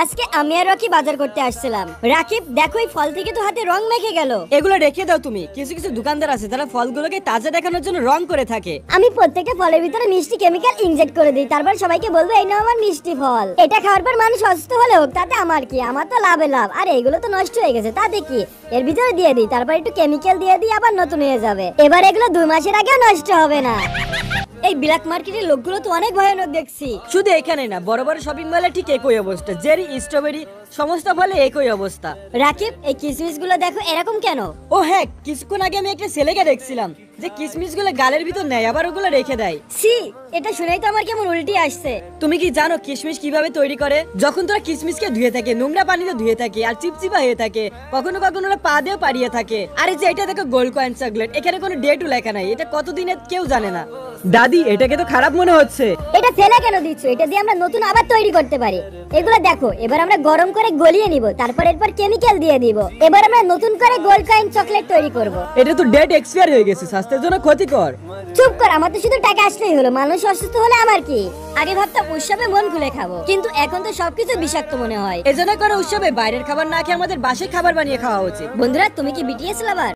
আজকে আমি আর রকি বাজার করতে আসছিলাম। রাকিব দেখো এই ফল থেকে তো হাতে রং মেখে গেল। এগুলো রেখে দাও তুমি। কিছু কিছু দোকানদার আছে যারা ফলগুলোকে তাজা দেখানোর জন্য রং করে থাকে। আমি প্রত্যেকটা ফলের ভিতরে মিষ্টি কেমিক্যাল ইনজেক্ট করে দিই, তারপর সবাইকে বলবো এই নাও আমার মিষ্টি ফল। এটা খাওয়ার পর মানুষ অসুস্থ হলে হোক, তাতে আমার কি? আমার তো লাভে লাভ। আর এগুলো তো নষ্ট হয়ে গেছে, তাতে কি? এর ভিতরে দিয়ে দিই, তারপর একটু কেমিক্যাল দিয়ে দিই, আবার নতুন হয়ে যাবে। এবার এগুলো 2 মাসের আগেও নষ্ট হবে না। এই ব্ল্যাক মার্কেটের লোকগুলো তো অনেক ভয়ানক দেখছি। শুধু এখানে না, বড় বড় শপিং মলে ঠিক একই অবস্থা। জেরি, স্ট্রবেরি সমস্ত ফলে একই অবস্থা। রাকিব এই কিসমিস গুলো দেখো এরকম কেন? ও হ্যাঁ, কিছুক্ষণ আগে আমি একটা ছেলেকে দেখছিলাম যে কিসমিস গুলো গালের ভিতর নেয় আবার ওগুলো রেখে দেয়। সি, এটা শুনেই তো আমার কেমন উল্টি আসছে। তুমি কি জানো কিসমিস কিভাবে তৈরি করে? যখন তোরা কিসমিসকে ধুয়ে থাকে, নোংরা পানিতে ধুয়ে থাকে আর চিপচিপা হয়ে থাকে, কখনো কখনো ওরা পা দিয়েও পাড়িয়ে থাকে। আর এই যে এটা দেখো গোল্ড কয়েন চকলেট, এখানে কোনো ডেটও লেখা নাই। এটা কতদিনের কেউ জানে না। দাদি, এটাকে তো খারাপ মনে হচ্ছে। এটা ফেলে কেন দিচ্ছ? এটা দিয়ে আমরা নতুন আবার তৈরি করতে পারি। এগুলো দেখো, এবার আমরা গরম করে গলিয়ে নিব, তারপর এরপর কেমিক্যাল দিয়ে দিব। এবার আমরা নতুন করে গোল্ড কয়েন চকলেট তৈরি করব। এটা তো ডেট এক্সপায়ার হয়ে গেছে, স্বাস্থ্যের জন্য ক্ষতিকর। চুপ কর, আমার তো শুধু টাকা আসলেই হলো, মানুষ অসুস্থ হলে আমার কি? আগে ভাবতাম উৎসবে মন খুলে খাবো, কিন্তু এখন তো সবকিছু বিষাক্ত মনে হয়। এজন্য করে উৎসবে বাইরের খাবার না খেয়ে আমাদের বাসায় খাবার বানিয়ে খাওয়া উচিত। বন্ধুরা, তুমি কি বিটিএস লাভার?